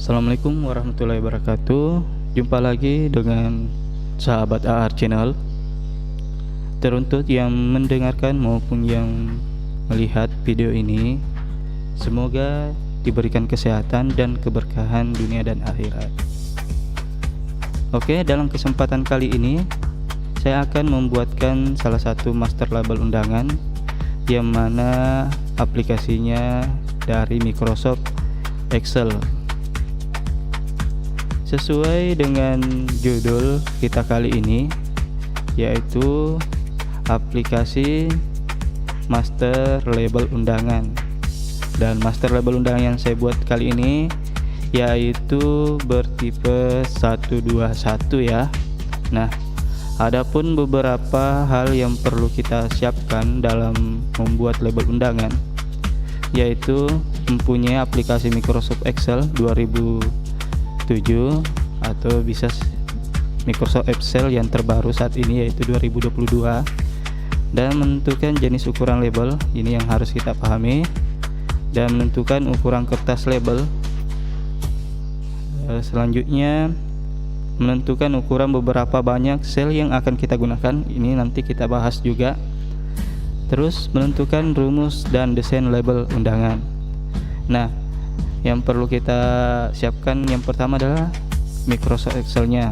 Assalamualaikum warahmatullahi wabarakatuh. Jumpa lagi dengan sahabat AR Channel. Teruntuk yang mendengarkan maupun yang melihat video ini, semoga diberikan kesehatan dan keberkahan dunia dan akhirat. Oke, dalam kesempatan kali ini saya akan membuatkan salah satu master label undangan yang mana aplikasinya dari Microsoft Excel. Sesuai dengan judul kita kali ini, yaitu aplikasi master label undangan. Dan master label undangan yang saya buat kali ini yaitu bertipe 121 ya. Nah, adapun beberapa hal yang perlu kita siapkan dalam membuat label undangan, yaitu mempunyai aplikasi Microsoft Excel 2007 atau bisa Microsoft Excel yang terbaru saat ini yaitu 2022, dan menentukan jenis ukuran label, ini yang harus kita pahami, dan menentukan ukuran kertas label. Selanjutnya menentukan ukuran beberapa banyak sel yang akan kita gunakan, ini nanti kita bahas juga. Terus menentukan rumus dan desain label undangan. Nah, yang perlu kita siapkan yang pertama adalah Microsoft Excel-nya.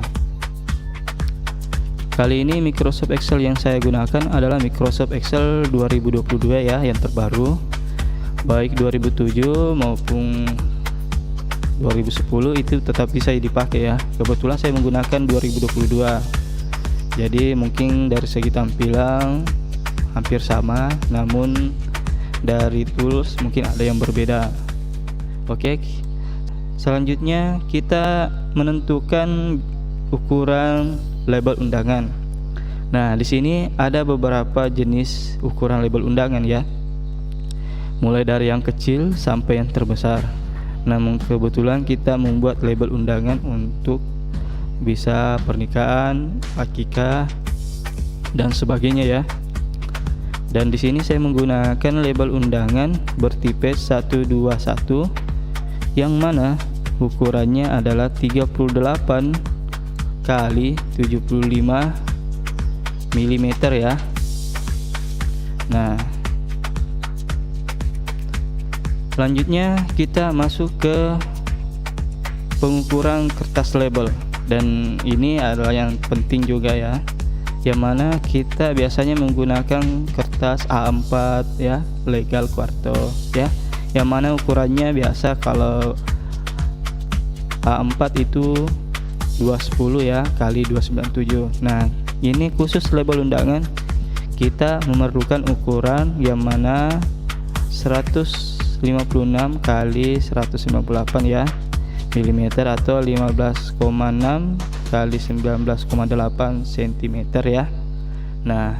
Kali ini Microsoft Excel yang saya gunakan adalah Microsoft Excel 2022 ya, yang terbaru. Baik 2007 maupun 2010 itu tetap bisa dipakai ya. Kebetulan saya menggunakan 2022. Jadi mungkin dari segi tampilan hampir sama, namun dari tools mungkin ada yang berbeda. Oke, selanjutnya kita menentukan ukuran label undangan. Nah, di sini ada beberapa jenis ukuran label undangan ya, mulai dari yang kecil sampai yang terbesar. Namun kebetulan kita membuat label undangan untuk bisa pernikahan, akikah, dan sebagainya ya. Dan di sini saya menggunakan label undangan bertipe 121 yang mana ukurannya adalah 38 kali 75 mm ya. Nah, selanjutnya kita masuk ke pengukuran kertas label, dan ini adalah yang penting juga ya, yang mana kita biasanya menggunakan kertas A4 ya, legal quarto ya, yang mana ukurannya biasa kalau A4 itu 210 ya kali 297. Nah, ini khusus label undangan kita memerlukan ukuran yang mana 156 kali 158 ya mm atau 15,6 kali 19,8 cm ya. Nah,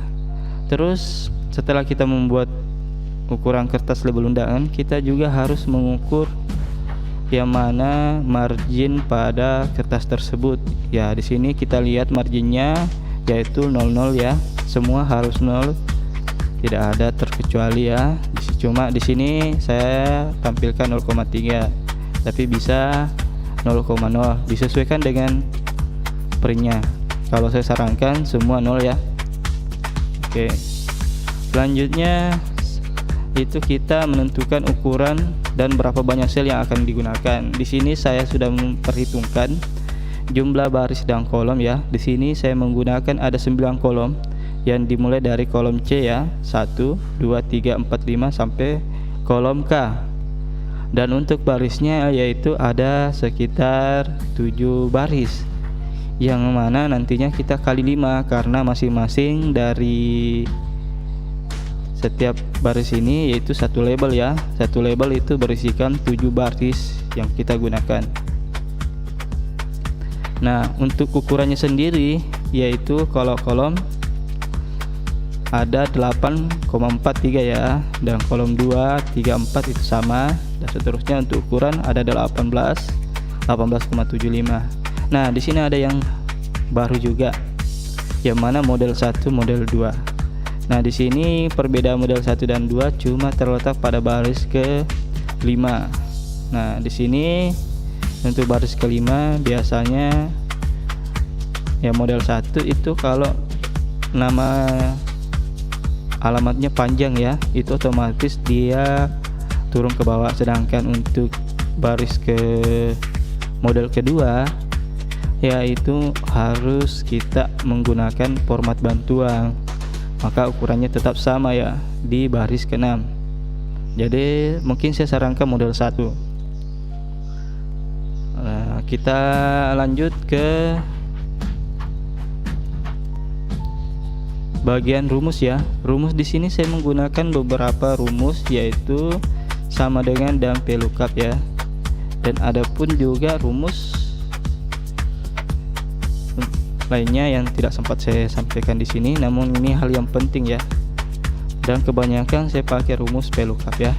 terus setelah kita membuat ukuran kertas label undangan, kita juga harus mengukur yang mana margin pada kertas tersebut. Ya, di sini kita lihat marginnya yaitu 00 ya. Semua harus 0. Tidak ada terkecuali ya. Cuma di sini saya tampilkan 0,3, tapi bisa 0,0, disesuaikan dengan printnya. Kalau saya sarankan semua 0 ya. Oke. Selanjutnya itu kita menentukan ukuran dan berapa banyak sel yang akan digunakan. Di sini saya sudah memperhitungkan jumlah baris dan kolom ya. Di sini saya menggunakan ada 9 kolom yang dimulai dari kolom C ya, 1, 2, 3, 4, 5 sampai kolom K. Dan untuk barisnya yaitu ada sekitar 7 baris, yang mana nantinya kita kali 5 karena masing-masing dari setiap baris ini yaitu satu label ya. Satu label itu berisikan 7 baris yang kita gunakan. Nah, untuk ukurannya sendiri yaitu kalau kolom ada 8,43 ya, dan kolom 2, 3, 4 itu sama, dan seterusnya. Untuk ukuran ada 18,75. Nah, di sini ada yang baru juga, yang mana model 1, model 2. Nah, di sini perbedaan model 1 dan 2 cuma terletak pada baris ke 5. Nah, di sini Untuk baris kelima biasanya ya model 1 itu kalau nama alamatnya panjang ya, itu otomatis dia turun ke bawah. Sedangkan untuk baris ke model kedua yaitu harus kita menggunakan format bantuan, maka ukurannya tetap sama ya di baris ke-6. Jadi mungkin saya sarankan model 1. Nah, kita lanjut ke bagian rumus ya. Rumus di sini saya menggunakan beberapa rumus, yaitu sama dengan dan VLOOKUP ya. Dan ada pun juga rumus lainnya yang tidak sempat saya sampaikan di sini, namun ini hal yang penting ya. Dan kebanyakan saya pakai rumus VLOOKUP ya.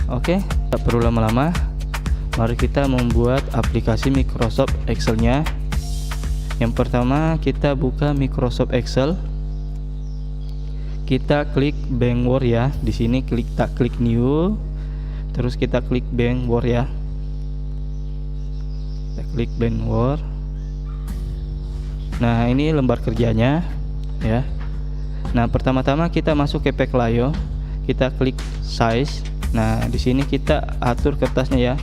Oke, tak perlu lama-lama. Mari kita membuat aplikasi Microsoft Excel-nya. Yang pertama kita buka Microsoft Excel. Kita klik Bank Word ya. Di sini klik New. Terus kita klik Bank Word ya. Kita klik Bank Word. Nah, ini lembar kerjanya ya. Nah, pertama-tama kita masuk ke Peclayo, kita klik size. Nah, di sini kita atur kertasnya ya.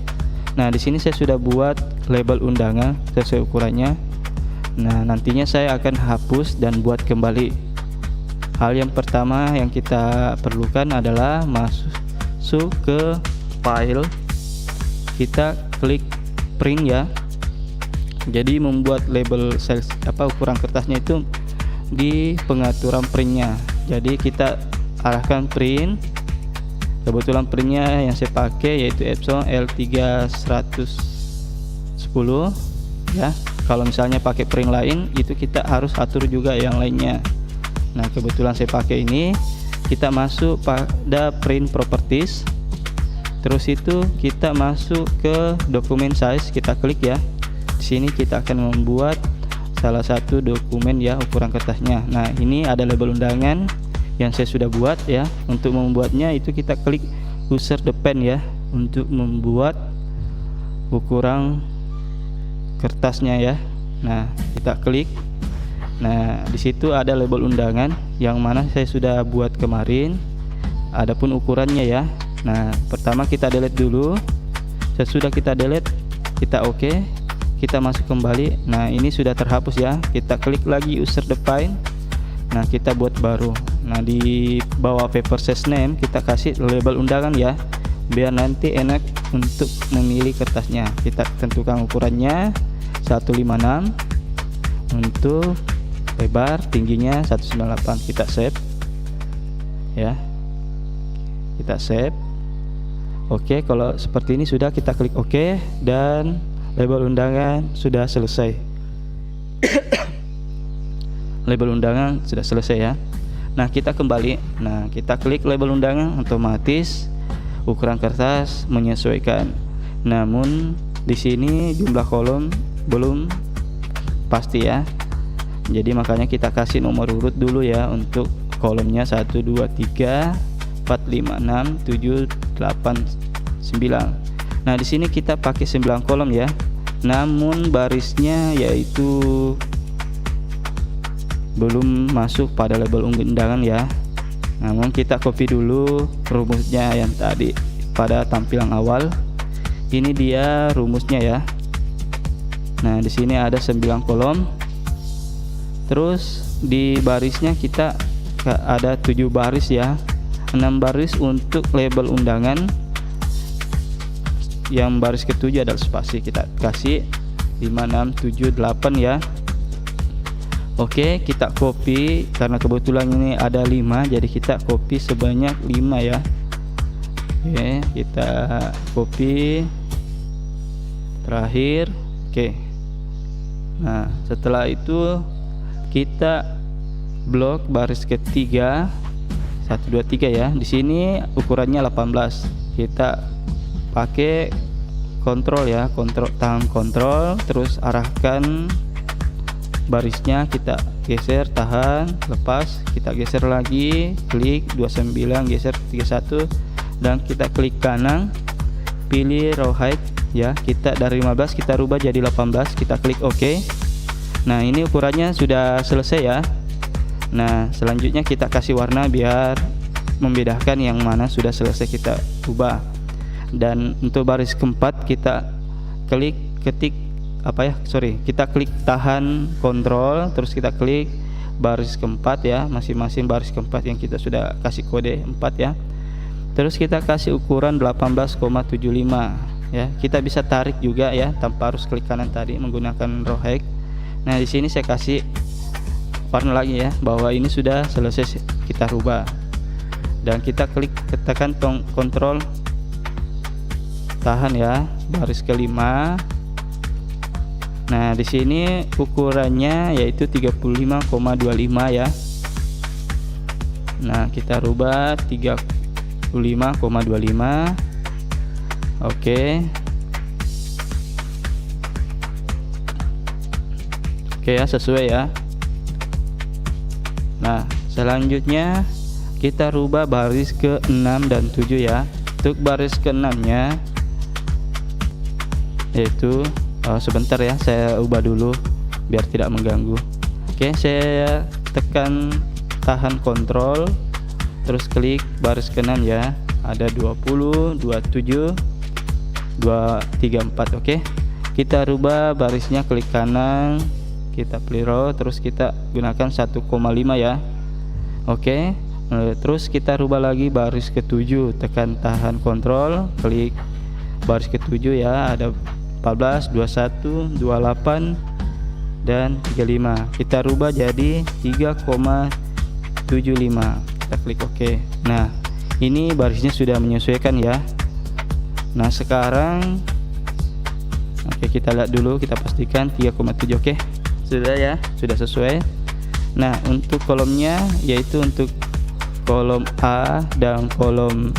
Nah, di sini saya sudah buat label undangan sesuai ukurannya. Nah, nantinya saya akan hapus dan buat kembali. Hal yang pertama yang kita perlukan adalah masuk ke file, kita klik print ya. Jadi membuat label size ukuran kertasnya itu di pengaturan printnya. Jadi kita arahkan print. Kebetulan printnya yang saya pakai yaitu Epson L3110 ya. Kalau misalnya pakai print lain itu kita harus atur juga yang lainnya. Nah, kebetulan saya pakai ini. Kita masuk pada print properties. Terus itu kita masuk ke dokumen size, kita klik ya. Di sini kita akan membuat salah satu dokumen ya, ukuran kertasnya. Nah, ini ada label undangan yang saya sudah buat ya. Untuk membuatnya itu kita klik user depan ya, untuk membuat ukuran kertasnya ya. Nah, kita klik. Nah, di situ ada label undangan yang mana saya sudah buat kemarin. Adapun ukurannya ya. Nah, pertama kita delete dulu. Sesudah kita delete, kita oke. Kita masuk kembali. Nah, ini sudah terhapus ya. Kita klik lagi user define. Nah, kita buat baru. Nah, di bawah paper size name kita kasih label undangan ya, biar nanti enak untuk memilih kertasnya. Kita tentukan ukurannya 156 untuk lebar, tingginya 198. Kita save ya. Kita save. Oke, kalau seperti ini sudah, kita klik oke dan label undangan sudah selesai. Label undangan sudah selesai ya. Nah, kita kembali. Nah, kita klik label undangan, otomatis ukuran kertas menyesuaikan. Namun di sini jumlah kolom belum pasti ya. Jadi makanya kita kasih nomor urut dulu ya untuk kolomnya 1 2 3 4 5 6 7 8 9. Nah, di sini kita pakai 9 kolom ya. Namun barisnya yaitu belum masuk pada label undangan ya. Namun kita copy dulu rumusnya yang tadi pada tampilan awal. Ini dia rumusnya ya. Nah, di sini ada 9 kolom. Terus di barisnya kita ada 7 baris ya. 6 baris untuk label undangan. Yang baris ketujuh adalah spasi, kita kasih 5 6 7 8 ya. Oke, kita copy karena kebetulan ini ada 5, jadi kita copy sebanyak 5 ya. Oke, kita copy terakhir. Oke. Nah, setelah itu kita blok baris ketiga 1 2 3 ya. Di sini ukurannya 18. Kita pakai kontrol ya, tahan kontrol, terus arahkan barisnya, kita geser, tahan, lepas, kita geser lagi, klik 29, geser 31, dan kita klik kanan, pilih raw height ya, kita dari 15 kita rubah jadi 18, kita klik OK. Nah ini ukurannya sudah selesai ya. Nah selanjutnya kita kasih warna biar membedakan yang mana sudah selesai kita ubah. Dan untuk baris keempat kita kita klik tahan kontrol, terus kita klik baris keempat ya, masing-masing baris keempat yang kita sudah kasih kode 4 ya. Terus kita kasih ukuran 18,75 ya. Kita bisa tarik juga ya tanpa harus klik kanan tadi menggunakan raw height. Nah di sini saya kasih warna lagi ya, bahwa ini sudah selesai kita rubah. Dan kita klik tekan kontrol tahan ya, baris kelima. Nah di sini ukurannya yaitu 35,25 ya. Nah kita rubah 35,25. Oke ya, sesuai ya. Nah selanjutnya kita rubah baris ke-6 dan 7 ya. Untuk baris ke-6 nya yaitu sebentar ya, saya ubah dulu biar tidak mengganggu. Oke, saya tekan tahan kontrol, terus klik baris ke-6 ya, ada 20, 27, 234. Oke, kita rubah barisnya, klik kanan, kita pilih raw, terus kita gunakan 1,5 ya. Oke, terus kita rubah lagi baris ke-7, tekan tahan kontrol, klik baris ke-7 ya, ada 14, 21, 28 dan 35. Kita rubah jadi 3,75. Kita klik OK. Nah ini barisnya sudah menyesuaikan ya. Nah sekarang kita lihat dulu, kita pastikan 3,7. Oke, sudah ya, sudah sesuai. Nah untuk kolomnya yaitu untuk kolom A dan kolom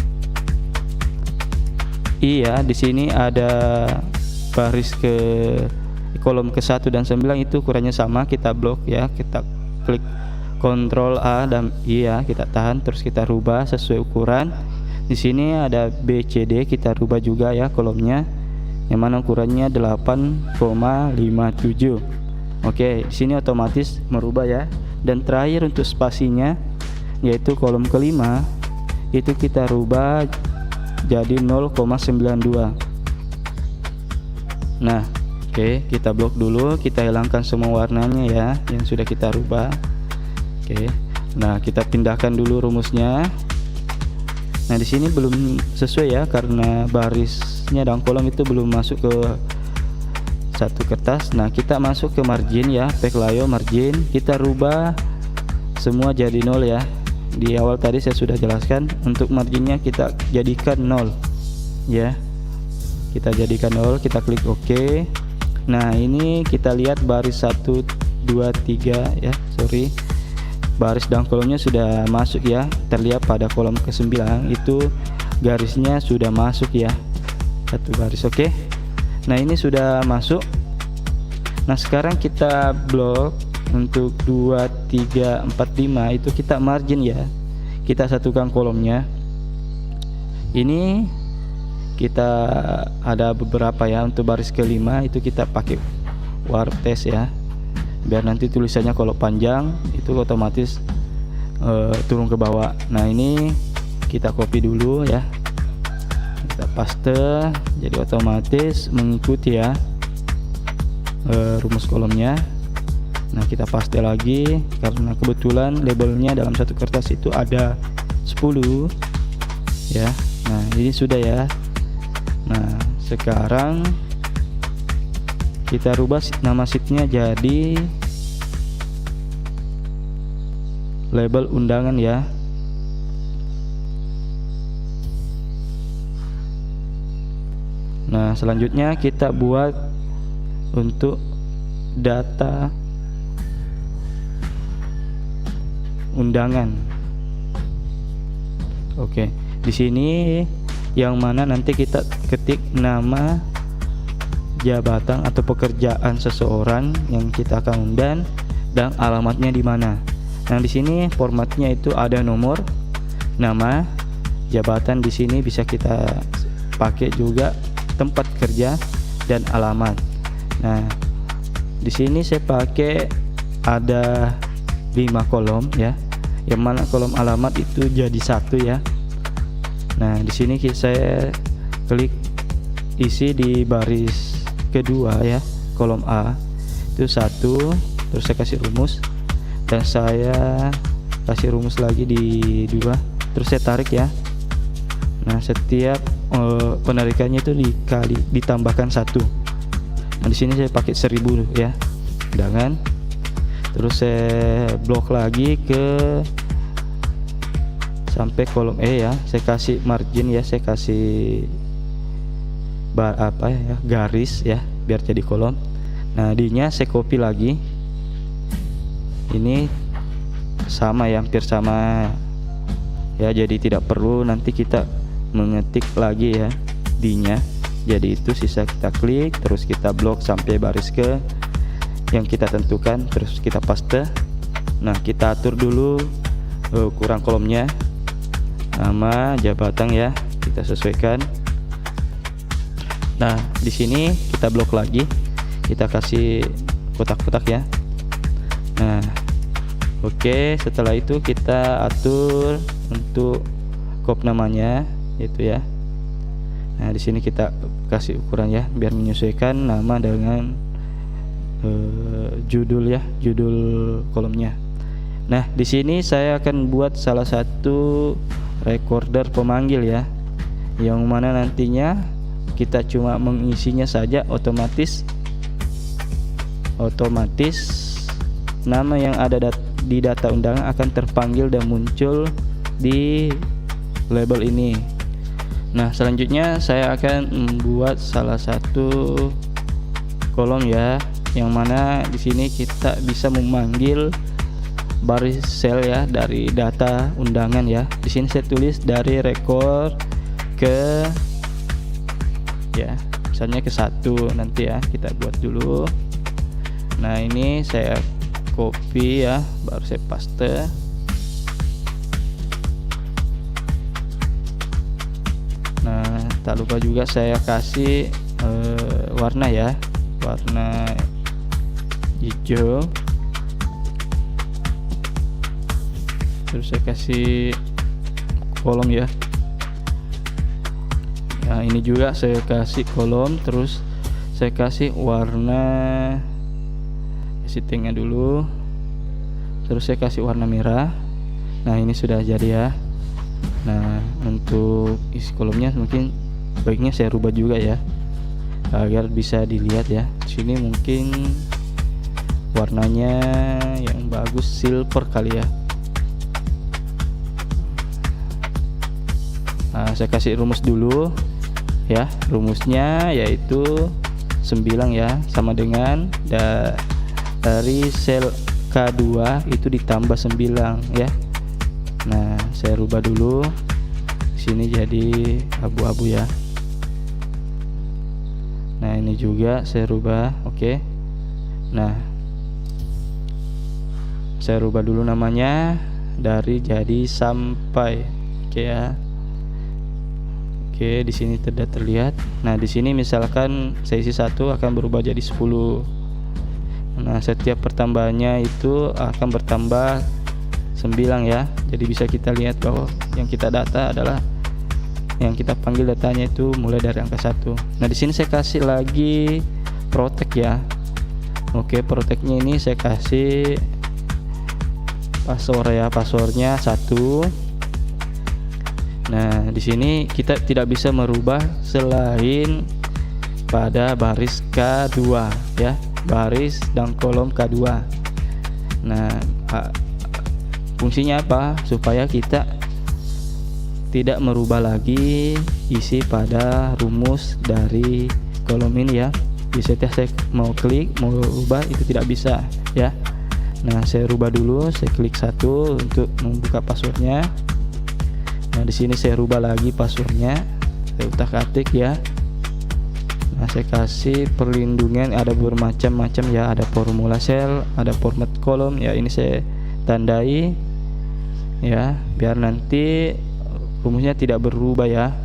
I ya, di sini ada baris ke kolom ke-1 dan 9 itu ukurannya sama, kita blok ya, kita klik kontrol A dan I ya, kita tahan, terus kita rubah sesuai ukuran. Di sini ada B, C, D, kita rubah juga ya kolomnya, yang mana ukurannya 8,57. Oke, di sini otomatis merubah ya. Dan terakhir untuk spasinya yaitu kolom kelima itu kita rubah jadi 0,92. Nah oke, kita blok dulu, kita hilangkan semua warnanya ya yang sudah kita rubah. Oke, nah kita pindahkan dulu rumusnya. Nah di sini belum sesuai ya, karena barisnya dan kolom itu belum masuk ke satu kertas. Nah kita masuk ke margin ya, backlight margin, kita rubah semua jadi 0 ya. Di awal tadi saya sudah jelaskan, untuk marginnya kita jadikan 0 ya, kita jadikan 0, kita klik OK. Nah ini kita lihat baris 1, 2, 3 ya, baris dan kolomnya sudah masuk ya, terlihat pada kolom ke-9 itu garisnya sudah masuk ya, satu baris. Oke, nah ini sudah masuk. Nah sekarang kita blok untuk 2, 3, 4, 5 itu kita margin ya, kita satukan kolomnya. Ini kita ada beberapa ya, untuk baris kelima itu kita pakai wartes ya, biar nanti tulisannya kalau panjang itu otomatis turun ke bawah. Nah ini kita copy dulu ya, kita paste, jadi otomatis mengikuti ya rumus kolomnya. Nah kita paste lagi, karena kebetulan labelnya dalam satu kertas itu ada 10 ya. Nah ini sudah ya. Nah sekarang kita rubah nama sheetnya jadi label undangan ya. Nah selanjutnya kita buat untuk data undangan. Oke, di sini yang mana nanti kita ketik nama jabatan atau pekerjaan seseorang yang kita akan undang dan alamatnya di mana. Nah di sini formatnya itu ada nomor, nama, jabatan. Di sini bisa kita pakai juga tempat kerja dan alamat. Nah, di sini saya pakai ada 5 kolom ya, yang mana kolom alamat itu jadi satu ya. Nah, di sini saya klik isi di baris kedua ya, kolom A itu 1, terus saya kasih rumus dan saya kasih rumus lagi di 2, terus saya tarik ya. Nah, setiap penarikannya itu ditambahkan 1. Nah, di sini saya pakai 1000 ya undangan. Terus saya blok lagi ke sampai kolom E ya, saya kasih margin ya, saya kasih garis ya biar jadi kolom. Nah, D-nya saya copy lagi, ini sama ya, hampir sama ya, jadi tidak perlu nanti kita mengetik lagi ya D-nya. Jadi itu sisa kita klik, terus kita blok sampai baris ke yang kita tentukan, terus kita paste. Nah, kita atur dulu ukuran kolomnya, nama, jabatan ya, kita sesuaikan. Nah, di sini kita blok lagi, kita kasih kotak-kotak ya. Nah, oke, setelah itu kita atur untuk kop namanya itu ya. Nah, di sini kita kasih ukuran ya biar menyesuaikan nama dengan judul ya, judul kolomnya. Nah, di sini saya akan buat salah satu recorder pemanggil ya, yang mana nantinya kita cuma mengisinya saja, otomatis nama yang ada di data undangan akan terpanggil dan muncul di label ini. Nah, selanjutnya saya akan membuat salah satu kolom ya, yang mana di sini kita bisa memanggil baris sel ya dari data undangan ya. Di sini saya tulis dari record ke ya, misalnya ke 1 nanti ya, kita buat dulu. Nah, ini saya copy ya, baru saya paste. Nah, tak lupa juga saya kasih warna ya, warna hijau. Terus saya kasih kolom ya. Nah, ini juga saya kasih kolom, terus saya kasih warna settingnya dulu, terus saya kasih warna merah. Nah, ini sudah jadi ya. Nah, untuk isi kolomnya mungkin baiknya saya rubah juga ya agar bisa dilihat ya. Di sini mungkin warnanya yang bagus silver kali ya. Nah, saya kasih rumus dulu ya. Rumusnya yaitu 9 ya, sama dengan dari sel K2 itu ditambah 9 ya. Nah, saya rubah dulu. Sini jadi abu-abu ya. Nah, ini juga saya rubah. Oke. Nah, saya rubah dulu namanya dari jadi sampai. Oke ya. Oke, di sini tidak terlihat. Nah, di sini misalkan saya isi 1 akan berubah jadi 10. Nah, setiap pertambahannya itu akan bertambah 9 ya. Jadi bisa kita lihat bahwa yang kita data adalah, yang kita panggil datanya itu mulai dari angka 1. Nah, di sini saya kasih lagi protect ya. Oke, protectnya ini saya kasih password ya, passwordnya 1. Nah, di sini kita tidak bisa merubah selain pada baris K2 ya, baris dan kolom K2. Nah, fungsinya apa? Supaya kita tidak merubah lagi isi pada rumus dari kolom ini ya. Bisa saya mau klik, mau rubah itu tidak bisa ya. Nah, saya rubah dulu, saya klik 1 untuk membuka passwordnya. Nah, di sini saya rubah lagi passwordnya, saya utak-atik ya. Nah, saya kasih perlindungan, ada bermacam-macam ya, ada formula sel, ada format kolom ya. Ini saya tandai ya, biar nanti rumusnya tidak berubah ya.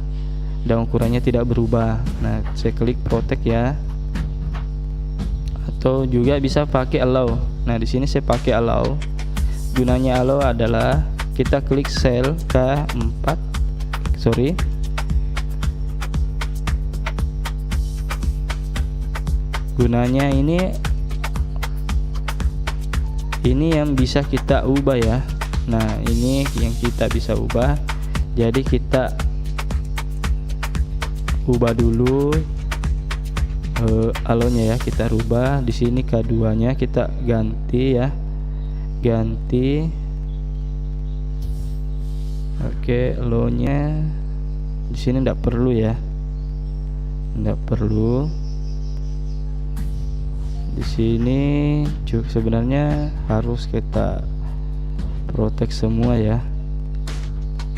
dan ukurannya tidak berubah. Nah, saya klik protect ya, atau juga bisa pakai allow. Nah, di sini saya pakai allow. Gunanya allow adalah kita klik sel K4, gunanya ini yang bisa kita ubah ya. Nah, ini yang kita bisa ubah. Jadi kita ubah dulu alonnya ya, kita rubah. Di sini K2 nya kita ganti ya, oke. Alonnya di sini enggak perlu ya, di sini juga sebenarnya harus kita protect semua ya.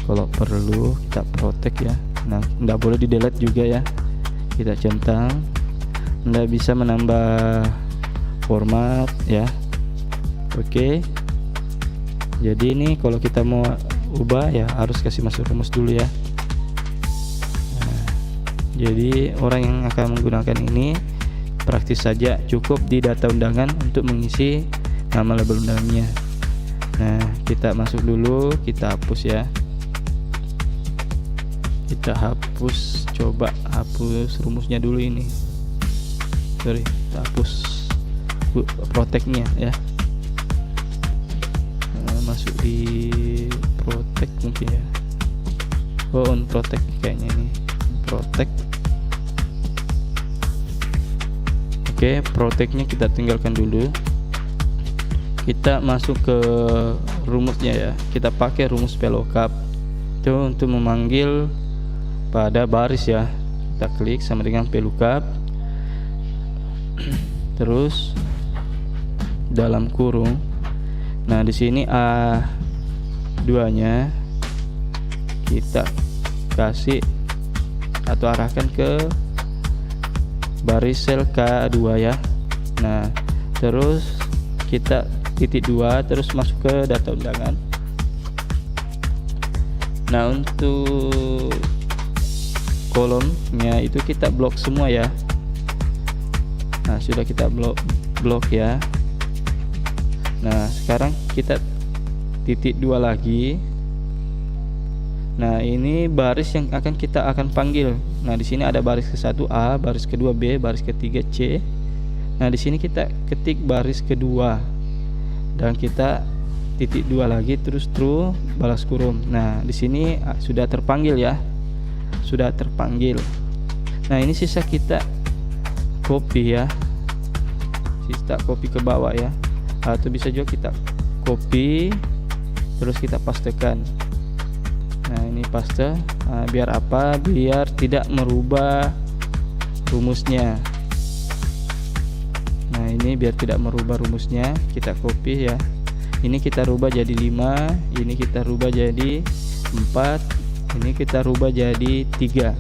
Kalau perlu kita protect ya. Nah, enggak boleh di delete juga ya, kita centang. Enggak bisa menambah format ya. Oke, jadi ini kalau kita mau ubah ya harus kasih masuk rumus dulu ya. Nah, jadi orang yang akan menggunakan ini praktis saja, cukup di data undangan untuk mengisi nama label undangannya. Nah, kita masuk dulu, kita hapus ya, coba hapus rumusnya dulu ini, kita hapus protect-nya ya. Nah, masuk di protect mungkin ya, on protect kayaknya ini, protect. Oke, protect-nya kita tinggalkan dulu. Kita masuk ke rumusnya ya. Kita pakai rumus VLOOKUP itu untuk memanggil pada baris ya. Kita klik sama dengan VLOOKUP. Terus dalam kurung. Nah, di sini A2-nya kita kasih atau arahkan ke baris sel K2 ya. Nah, terus kita titik 2 terus masuk ke data undangan. Nah, untuk kolomnya itu kita blok semua ya. Nah, sudah kita blok ya. Nah, sekarang kita titik 2 lagi. Nah, ini baris yang kita akan panggil. Nah, di sini ada baris ke-1 A, baris ke-2 B, baris ke-3 C. Nah, di sini kita ketik baris kedua dan kita titik 2 lagi terus true balas kurung. Nah, di sini sudah terpanggil ya. Sudah terpanggil. Nah, ini sisa kita copy ya. Sisa copy ke bawah ya. Atau bisa juga kita copy terus kita pastekan. Nah, ini paste. Nah, biar apa? Biar tidak merubah rumusnya. Nah, ini biar tidak merubah rumusnya, kita copy ya. Ini kita rubah jadi 5, ini kita rubah jadi 4, ini kita rubah jadi 3.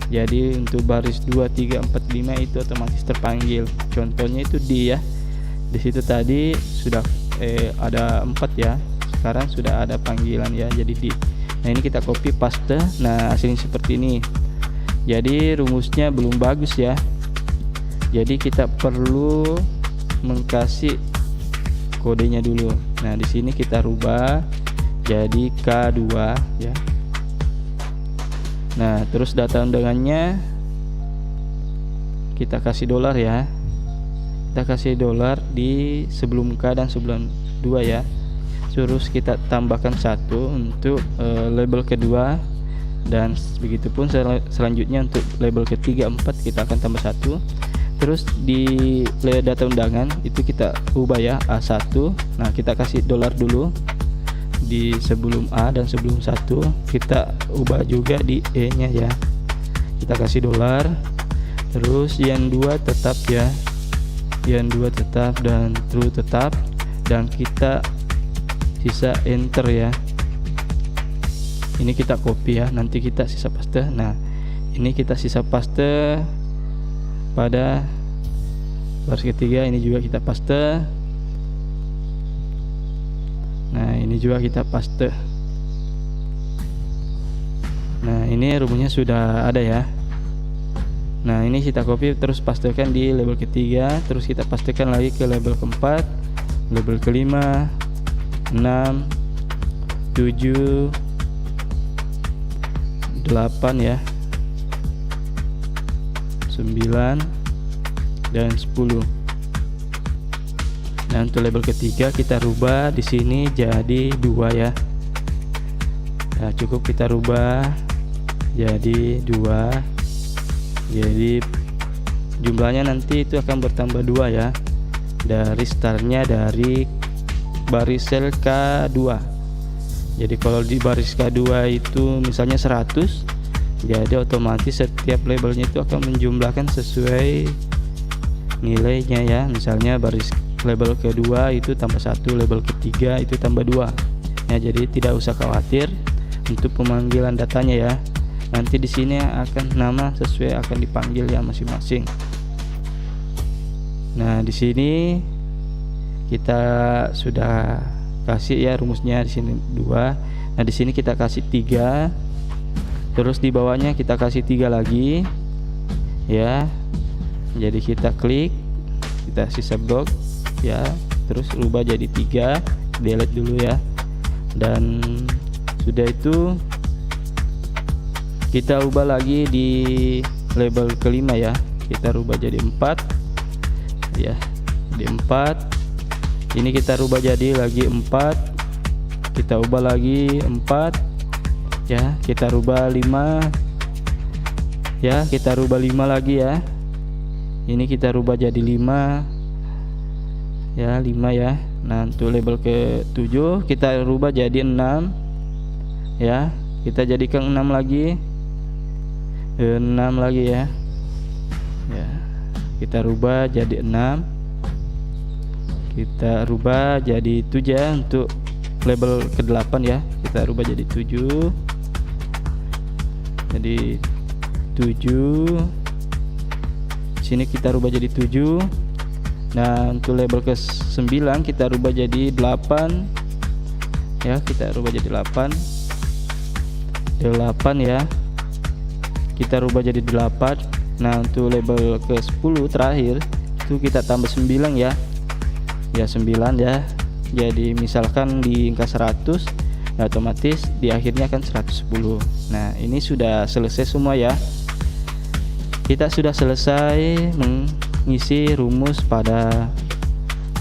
Jadi untuk baris 2, 3, 4, 5 itu otomatis terpanggil. Contohnya itu D ya. Di situ tadi sudah ada 4 ya. Sekarang sudah ada panggilan ya, jadi D. Nah, ini kita copy paste. Nah, hasilnya seperti ini. Jadi rumusnya belum bagus ya. Jadi kita perlu mengkasih kodenya dulu. Nah, di sini kita rubah jadi K2 ya. Nah, terus data undangannya kita kasih dolar ya. Kita kasih dolar di sebelum K dan sebelum 2 ya. Terus kita tambahkan 1 untuk label kedua, dan begitupun selanjutnya untuk label ketiga, 4 kita akan tambah 1. Terus di data undangan itu kita ubah ya A1. Nah, kita kasih dolar dulu di sebelum A dan sebelum 1. Kita ubah juga di E nya ya, kita kasih dolar. Terus yang 2 tetap ya, yang 2 tetap dan true tetap, dan kita sisa enter ya. Ini kita copy ya, nanti kita sisa paste. Nah, ini kita sisa paste pada baris ketiga, ini juga kita paste. Nah, ini juga kita paste. Nah, Nah, ini rumusnya sudah ada ya. Nah, ini kita copy terus pastekan di label ketiga, terus kita pastekan lagi ke label keempat, label kelima, 6, 7, 8 ya, 9 dan 10. Nah, untuk label ketiga kita rubah di sini jadi 2 ya. Nah, cukup kita rubah jadi 2. Jadi jumlahnya nanti itu akan bertambah 2 ya. Dari startnya dari baris sel K2. Jadi kalau di baris K2 itu misalnya 100, jadi otomatis setiap labelnya itu akan menjumlahkan sesuai nilainya ya. Misalnya baris label kedua itu tambah 1, label ketiga itu tambah 2 ya. Jadi tidak usah khawatir untuk pemanggilan datanya ya. Nanti di sini akan nama sesuai akan dipanggil ya masing-masing. Nah, di sini kita sudah kasih ya rumusnya di sini 2. Nah, di sini kita kasih 3. Terus di bawahnya kita kasih 3 lagi ya. Jadi kita klik, kita sisa blok ya, terus rubah jadi 3, delete dulu ya. Dan sudah itu kita ubah lagi di label kelima ya, kita rubah jadi 4 ya, di 4 ini kita rubah jadi lagi 4, kita ubah lagi 4 ya, kita rubah 5 ya, kita rubah 5 lagi ya, ini kita rubah jadi 5 ya, 5 ya. Nah, untuk label ke-7 kita rubah jadi 6 ya, kita jadikan 6 lagi, 6 lagi ya. Ya, kita rubah jadi 6, kita rubah jadi 7 ya. Untuk label ke-8 ya, kita rubah jadi 7, jadi 7. Sini kita rubah jadi 7. Nah, untuk label ke-9 kita rubah jadi 8 ya, kita rubah jadi 8 ya, kita rubah jadi 8. Nah, untuk label ke-10 terakhir itu kita tambah 9 ya, 9 ya. Jadi misalkan di angka 100, nah otomatis di akhirnya kan 110. Nah, ini sudah selesai semua ya. Kita sudah selesai mengisi rumus pada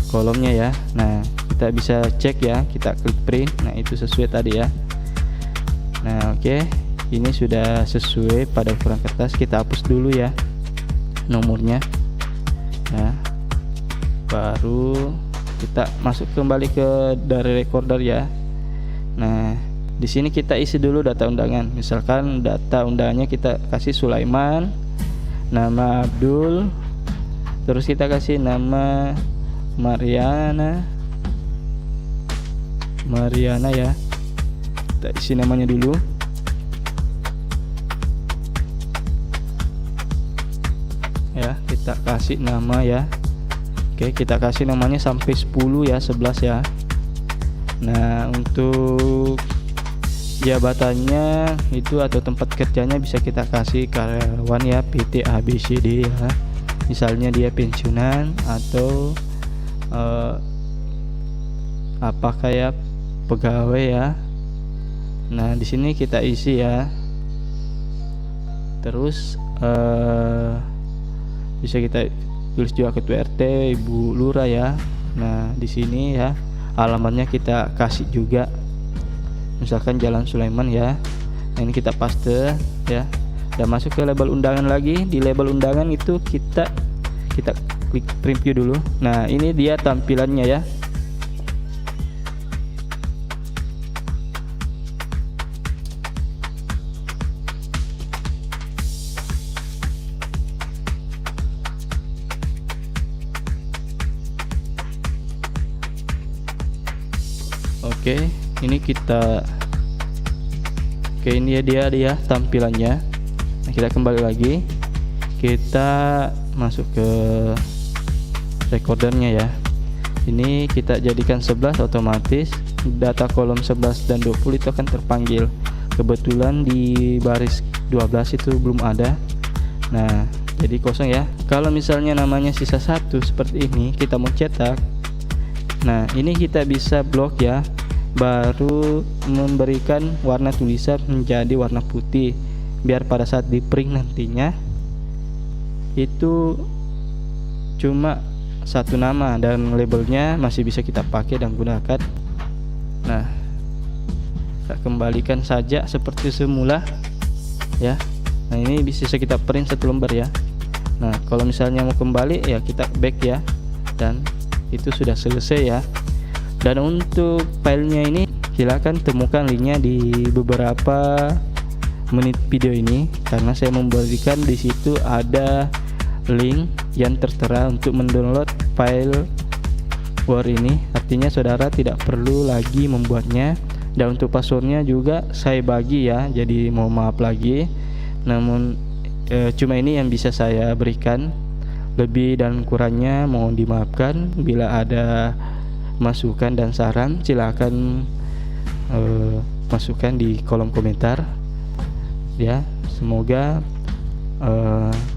kolomnya ya. Nah, kita bisa cek ya, kita klik print. Nah, itu sesuai tadi ya. Nah, oke, ini sudah sesuai pada ukuran kertas. Kita hapus dulu ya nomornya. Nah, baru kita masuk kembali ke dari recorder ya. Nah, di sini kita isi dulu data undangan. Misalkan data undangannya kita kasih Sulaiman, nama Abdul, terus kita kasih nama Mariana ya. Kita isi namanya dulu. Ya, kita kasih nama ya. Oke, kita kasih namanya sampai 10 ya, 11 ya. Nah, untuk jabatannya itu atau tempat kerjanya bisa kita kasih karyawan ya, PT ABCD ya. Misalnya dia pensiunan atau apa kayak pegawai ya. Nah, di sini kita isi ya. Terus bisa kita tulis juga ketua RT, Ibu Lurah ya. Nah, di sini ya alamatnya kita kasih juga. Misalkan Jalan Sulaiman ya. Nah, ini kita paste ya. Dan masuk ke label undangan lagi. Di label undangan itu kita klik preview dulu. Nah, ini dia tampilannya ya. Oke, ini kita ini dia tampilannya. Nah, kita kembali lagi, kita masuk ke recordernya ya. Ini kita jadikan 11, otomatis data kolom 11 dan 20 itu akan terpanggil. kebetulan di baris 12 itu belum ada. Nah, jadi kosong ya. Kalau misalnya namanya sisa satu seperti ini, kita mau cetak. Nah, ini kita bisa blok ya, baru memberikan warna tulisan menjadi warna putih, biar pada saat di print nantinya itu cuma satu nama dan labelnya masih bisa kita pakai dan gunakan. Nah, kita kembalikan saja seperti semula ya. Nah, ini bisa kita print satu lembar ya. Nah, kalau misalnya mau kembali ya kita back ya, dan itu sudah selesai ya. Dan untuk filenya ini silakan temukan linknya di beberapa menit video ini, karena saya memberikan di situ ada link yang tertera untuk mendownload file Word ini. Artinya saudara tidak perlu lagi membuatnya, dan untuk passwordnya juga saya bagi ya, jadi mohon maaf lagi. Namun cuma ini yang bisa saya berikan, lebih dan kurangnya mohon dimaafkan. Bila ada masukan dan saran silakan masukkan di kolom komentar ya. Semoga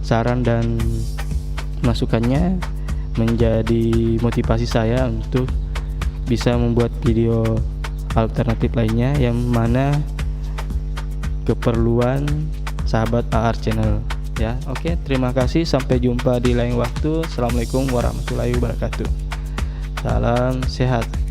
saran dan masukannya menjadi motivasi saya untuk bisa membuat video alternatif lainnya yang mana keperluan sahabat AR channel ya. Oke, terima kasih, sampai jumpa di lain waktu. Assalamualaikum warahmatullahi wabarakatuh. Salam sehat.